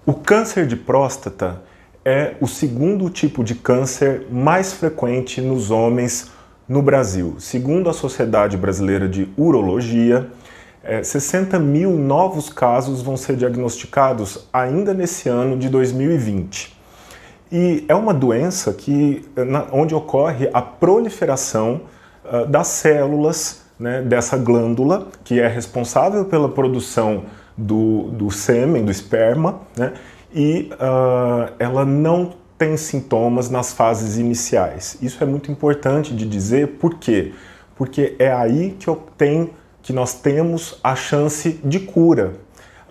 O câncer de próstata é o segundo tipo de câncer mais frequente nos homens no Brasil. Segundo a Sociedade Brasileira de Urologia, 60 mil novos casos vão ser diagnosticados ainda nesse ano de 2020. E é uma doença onde ocorre a proliferação das células, né, dessa glândula, que é responsável pela produção do sêmen, do esperma, né, e ela não tem sintomas nas fases iniciais. Isso é muito importante de dizer, por quê? Porque é aí que nós temos a chance de cura.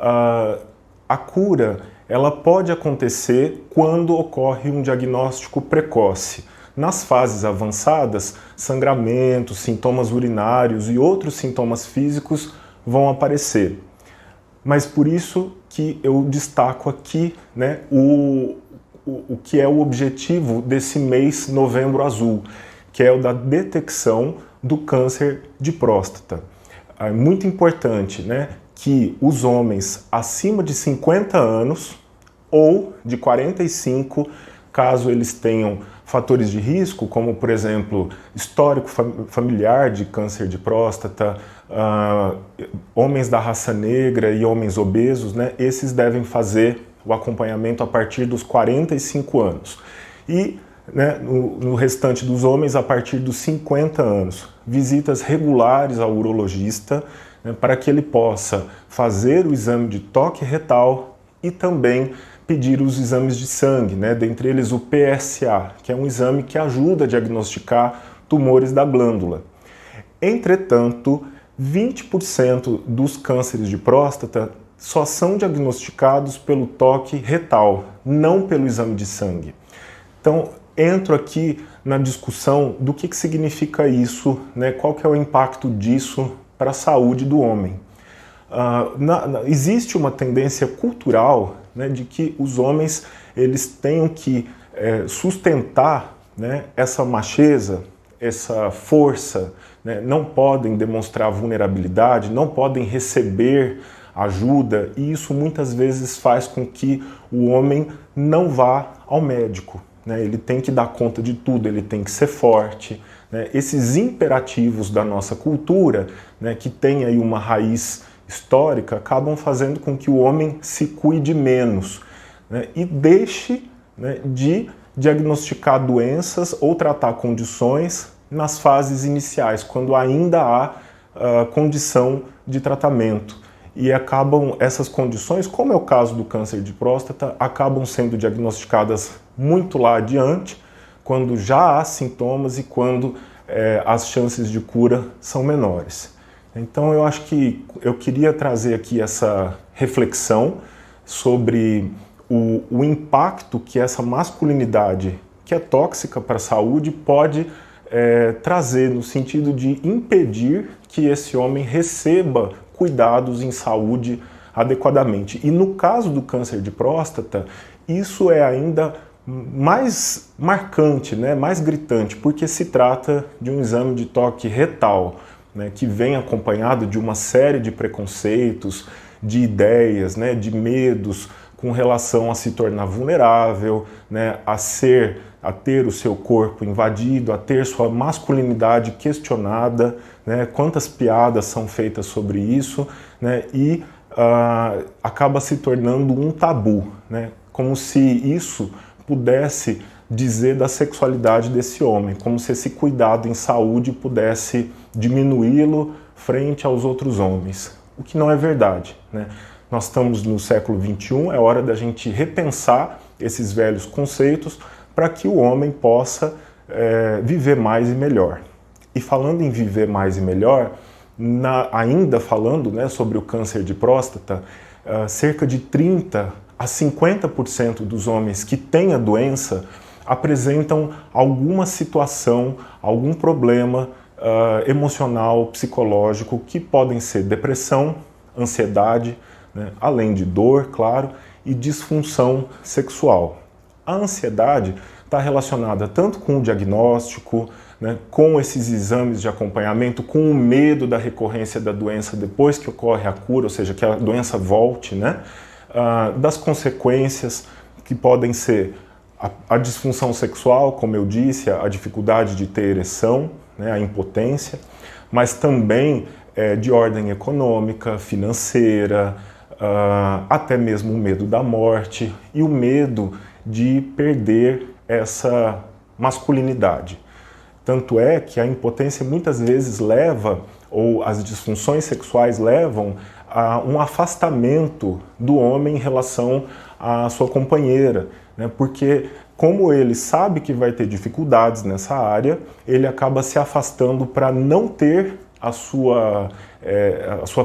A cura ela pode acontecer quando ocorre um diagnóstico precoce. Nas fases avançadas, sangramentos, sintomas urinários e outros sintomas físicos vão aparecer. Mas por isso que eu destaco aqui, né, o que é o objetivo desse mês Novembro Azul, que é o da detecção do câncer de próstata. É muito importante, né, que os homens acima de 50 anos ou de 45, caso eles tenham fatores de risco, como, por exemplo, histórico familiar de câncer de próstata, homens da raça negra e homens obesos, né, esses devem fazer o acompanhamento a partir dos 45 anos. E né, no restante dos homens, a partir dos 50 anos. Visitas regulares ao urologista, né, para que ele possa fazer o exame de toque retal e também pedir os exames de sangue, né, dentre eles o PSA, que é um exame que ajuda a diagnosticar tumores da glândula. Entretanto, 20% dos cânceres de próstata só são diagnosticados pelo toque retal, não pelo exame de sangue. Então, entro aqui na discussão do que significa isso, né, qual que é o impacto disso para a saúde do homem. Existe uma tendência cultural, né, de que os homens eles tenham que sustentar, né, essa macheza, essa força, né, não podem demonstrar vulnerabilidade, não podem receber ajuda, e isso muitas vezes faz com que o homem não vá ao médico, né? Ele tem que dar conta de tudo, ele tem que ser forte, né? Esses imperativos da nossa cultura, né, que tem aí uma raiz histórica, acabam fazendo com que o homem se cuide menos, né, e deixe, né, de diagnosticar doenças ou tratar condições nas fases iniciais, quando ainda há condição de tratamento. E essas condições, como é o caso do câncer de próstata, acabam sendo diagnosticadas muito lá adiante, quando já há sintomas e quando as chances de cura são menores. Então eu acho que eu queria trazer aqui essa reflexão sobre o impacto que essa masculinidade, que é tóxica para a saúde, pode trazer no sentido de impedir que esse homem receba cuidados em saúde adequadamente. E no caso do câncer de próstata, isso é ainda mais marcante, né, mais gritante, porque se trata de um exame de toque retal, né, que vem acompanhado de uma série de preconceitos, de ideias, né, de medos com relação a se tornar vulnerável, né, a ter o seu corpo invadido, a ter sua masculinidade questionada, né, quantas piadas são feitas sobre isso, né, e acaba se tornando um tabu, né, como se isso pudesse dizer da sexualidade desse homem, como se esse cuidado em saúde pudesse diminuí-lo frente aos outros homens, o que não é verdade, né? Nós estamos no século XXI, é hora da gente repensar esses velhos conceitos para que o homem possa viver mais e melhor. E falando em viver mais e melhor, ainda falando, né, sobre o câncer de próstata, cerca de 30% a 50% dos homens que têm a doença apresentam alguma situação, algum problema emocional, psicológico, que podem ser depressão, ansiedade, né, além de dor, claro, e disfunção sexual. A ansiedade está relacionada tanto com o diagnóstico, né, com esses exames de acompanhamento, com o medo da recorrência da doença depois que ocorre a cura, ou seja, que a doença volte, né, das consequências que podem ser a disfunção sexual, como eu disse, a dificuldade de ter ereção, né, a impotência, mas também de ordem econômica, financeira, até mesmo o medo da morte e o medo de perder essa masculinidade. Tanto é que a impotência muitas vezes leva, ou as disfunções sexuais levam a um afastamento do homem em relação à sua companheira, né? Porque como ele sabe que vai ter dificuldades nessa área, ele acaba se afastando para não ter a sua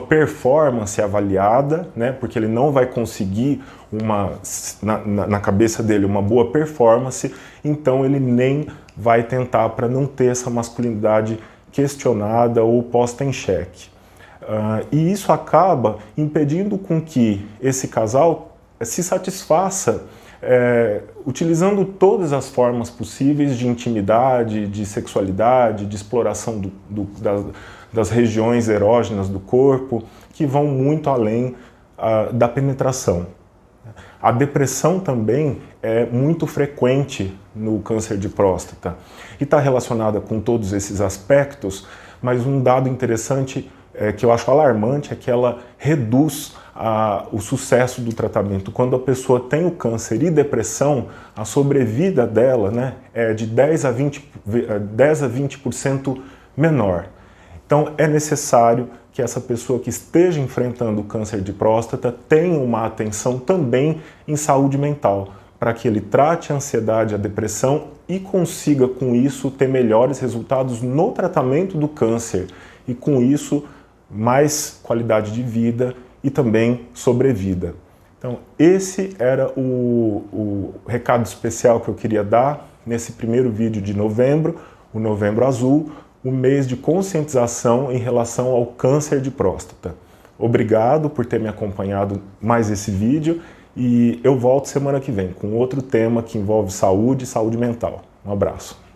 performance avaliada, né? Porque ele não vai conseguir na cabeça dele uma boa performance, então ele nem vai tentar para não ter essa masculinidade questionada ou posta em xeque. E isso acaba impedindo com que esse casal se satisfaça utilizando todas as formas possíveis de intimidade, de sexualidade, de exploração das regiões erógenas do corpo, que vão muito além da penetração. A depressão também é muito frequente no câncer de próstata e está relacionada com todos esses aspectos, mas um dado interessante que eu acho alarmante é que ela reduz o sucesso do tratamento. Quando a pessoa tem o câncer e depressão, a sobrevida dela, né, é de 10 a 20% menor. Então é necessário que essa pessoa que esteja enfrentando o câncer de próstata tenha uma atenção também em saúde mental, para que ele trate a ansiedade, a depressão e consiga com isso ter melhores resultados no tratamento do câncer e com isso mais qualidade de vida e também sobrevida. Então esse era o recado especial que eu queria dar nesse primeiro vídeo de novembro, o Novembro Azul, o mês de conscientização em relação ao câncer de próstata. Obrigado por ter me acompanhado mais esse vídeo e eu volto semana que vem com outro tema que envolve saúde e saúde mental. Um abraço.